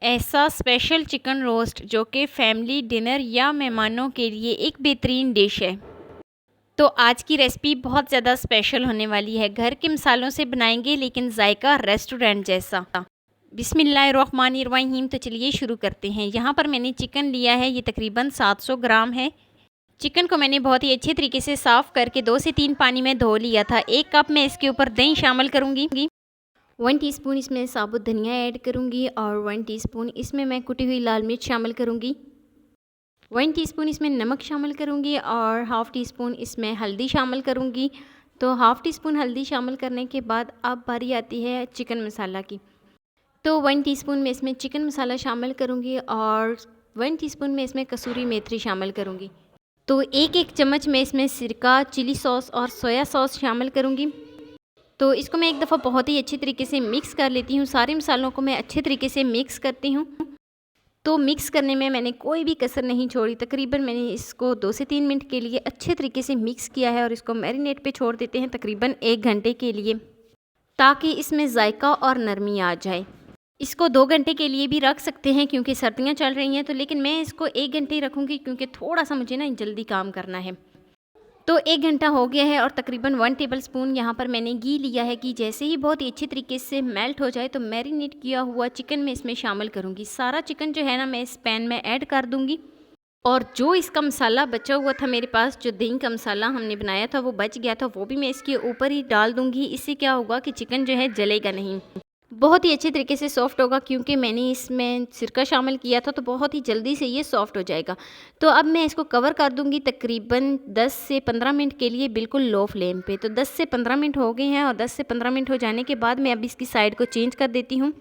ऐसा special chicken roast जो कि फैमिली डिनर या मेहमानों के लिए एक बेहतरीन डिश है। तो आज की रेसिपी बहुत ज़्यादा स्पेशल होने वाली है। घर के मसालों से बनाएंगे लेकिन जायका रेस्टोरेंट जैसा। बिस्मिल्लाहिर्रहमानिर्रहीम। तो चलिए शुरू करते हैं। यहाँ पर मैंने चिकन लिया है, ये तकरीबन 700 ग्राम है। चिकन को मैंने बहुत ही अच्छे तरीके से साफ़ करके 2 से 3 पानी में धो लिया था। 1 कप मैं इसके ऊपर दही शामिल करूँगी। 1 टीस्पून इसमें साबुत धनिया ऐड करूँगी और 1 टीस्पून इसमें मैं कुटी हुई लाल मिर्च शामिल करूँगी। 1 टीस्पून इसमें नमक शामिल करूँगी और हाफ़ टी स्पून इसमें हल्दी शामिल करूँगी। तो हाफ़ टी स्पून हल्दी शामिल करने के बाद अब बारी आती है चिकन मसाला की। तो 1 टीस्पून में इसमें चिकन मसाला शामिल करूँगी और 1 टीस्पून में इसमें कसूरी मेथी शामिल करूँगी। तो एक चम्मच में इसमें सिरका, चिली सॉस और सोया सॉस शामिल करूँगी। तो इसको मैं एक दफ़ा बहुत ही अच्छी तरीके से मिक्स कर लेती हूँ। सारे मसालों को मैं अच्छे तरीके से मिक्स करती हूँ। तो मिक्स करने में मैंने कोई भी कसर नहीं छोड़ी। तकरीबन मैंने इसको 2 से 3 मिनट के लिए अच्छे तरीके से मिक्स किया है और इसको मैरिनेट पे छोड़ देते हैं तकरीबन 1 घंटे के लिए, ताकि इसमें जायका और नरमी आ जाए। इसको 2 घंटे के लिए भी रख सकते हैं क्योंकि सर्दियाँ चल रही हैं, तो लेकिन मैं इसको 1 घंटे ही रखूँगी क्योंकि थोड़ा सा मुझे ना जल्दी काम करना है। तो 1 घंटा हो गया है और तकरीबन 1 टेबल स्पून यहाँ पर मैंने घी लिया है। कि जैसे ही बहुत ही अच्छी तरीके से मेल्ट हो जाए तो मैरिनेट किया हुआ चिकन मैं इसमें शामिल करूँगी। सारा चिकन जो है ना मैं इस पैन में ऐड कर दूँगी और जो इसका मसाला बचा हुआ था मेरे पास, जो दही का मसाला हमने बनाया था वो बच गया था, वो भी मैं इसके ऊपर ही डाल दूँगी। इससे क्या होगा कि चिकन जो है जलेगा नहीं, बहुत ही अच्छे तरीके से सॉफ़्ट होगा। क्योंकि मैंने इसमें सिरका शामिल किया था तो बहुत ही जल्दी से ये सॉफ़्ट हो जाएगा। तो अब मैं इसको कवर कर दूंगी तकरीबन 10 से 15 मिनट के लिए, बिल्कुल लो फ्लेम पे। तो 10 से 15 मिनट हो गए हैं और 10 से 15 मिनट हो जाने के बाद मैं अब इसकी साइड को चेंज कर देती हूँ।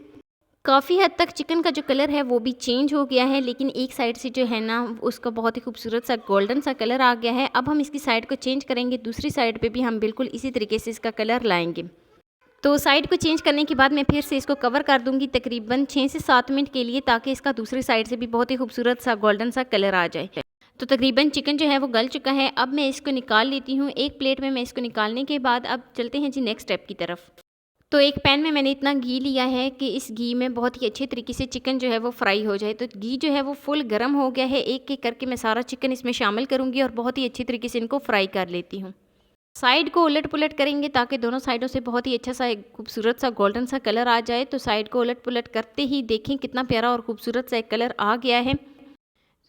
काफ़ी हद तक चिकन का जो कलर है वो भी चेंज हो गया है, लेकिन एक साइड से जो है ना उसका बहुत ही खूबसूरत सा गोल्डन सा कलर आ गया है। अब हम इसकी साइड को चेंज करेंगे, दूसरी साइड पर भी हम बिल्कुल इसी तरीके से इसका कलर लाएँगे। तो साइड को चेंज करने के बाद मैं फिर से इसको कवर कर दूंगी तकरीबन 6 से 7 मिनट के लिए, ताकि इसका दूसरी साइड से भी बहुत ही खूबसूरत सा गोल्डन सा कलर आ जाए। तो तकरीबन चिकन जो है वो गल चुका है। अब मैं इसको निकाल लेती हूँ एक प्लेट में। मैं इसको निकालने के बाद अब चलते हैं जी नेक्स्ट स्टेप की तरफ। तो एक पैन में मैंने इतना घी लिया है कि इस घी में बहुत ही अच्छे तरीके से चिकन जो है वो फ्राई हो जाए। तो घी जो है वो फुल गर्म हो गया है। एक एक करके मैं सारा चिकन इसमें शामिल करूँगी और बहुत ही अच्छी तरीके से इनको फ्राई कर लेती हूँ। साइड को उलट पुलट करेंगे ताकि दोनों साइडों से बहुत ही अच्छा सा एक खूबसूरत सा गोल्डन सा कलर आ जाए। तो साइड को उलट पुलट करते ही देखें कितना प्यारा और खूबसूरत सा एक कलर आ गया है।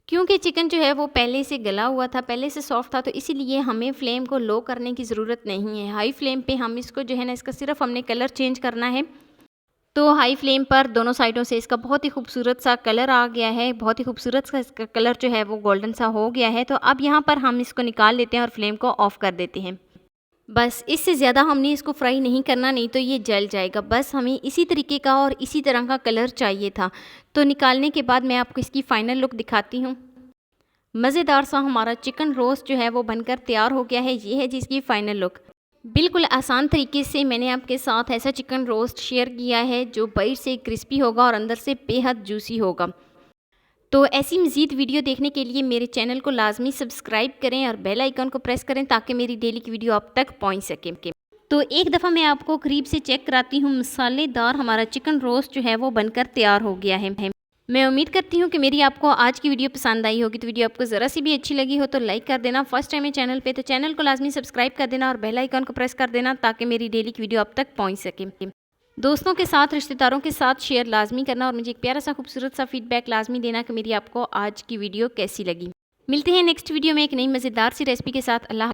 क्योंकि चिकन जो है वो पहले से गला हुआ था, पहले से सॉफ्ट था, तो इसीलिए हमें फ्लेम को लो करने की ज़रूरत नहीं है। हाई फ्लेम पे हम इसको जो है ना इसका सिर्फ हमने कलर चेंज करना है। तो हाई फ्लेम पर दोनों साइडों से इसका बहुत ही खूबसूरत सा कलर आ गया है। बहुत ही खूबसूरत सा इसका कलर जो है वो गोल्डन सा हो गया है। तो अब यहाँ पर हम इसको निकाल लेते हैं और फ्लेम को ऑफ़ कर देते हैं। बस इससे ज़्यादा हमने इसको फ्राई नहीं करना, नहीं तो ये जल जाएगा। बस हमें इसी तरीके का और इसी तरह का कलर चाहिए था। तो निकालने के बाद मैं आपको इसकी फ़ाइनल लुक दिखाती हूँ। मज़ेदार सा हमारा चिकन रोस्ट जो है वो बनकर तैयार हो गया है। ये है जिसकी फ़ाइनल लुक। बिल्कुल आसान तरीके से मैंने आपके साथ ऐसा चिकन रोस्ट शेयर किया है जो बाहर से क्रिस्पी होगा और अंदर से बेहद जूसी होगा। तो ऐसी मज़ीद वीडियो देखने के लिए मेरे चैनल को लाजमी सब्सक्राइब करें और बेल आइकन को प्रेस करें ताकि मेरी डेली की वीडियो आप तक पहुंच सके। तो एक दफ़ा मैं आपको करीब से चेक कराती हूँ। मसालेदार हमारा चिकन रोस्ट जो है वो बनकर तैयार हो गया है। मैं उम्मीद करती हूँ कि मेरी आपको आज की वीडियो पसंद आई होगी। तो वीडियो आपको ज़रा सी भी अच्छी लगी हो तो लाइक कर देना। फर्स्ट टाइम है चैनल पे तो चैनल को लाजमी सब्सक्राइब कर देना और बेल आइकन को प्रेस कर देना ताकि मेरी डेली की वीडियो आप तक पहुँच सके। दोस्तों के साथ, रिश्तेदारों के साथ शेयर लाजमी करना और मुझे एक प्यारा सा खूबसूरत सा फीडबैक लाजमी देना कि मेरी आपको आज की वीडियो कैसी लगी। मिलते हैं नेक्स्ट वीडियो में एक नई मज़ेदार सी रेसिपी के साथ। अल्लाह।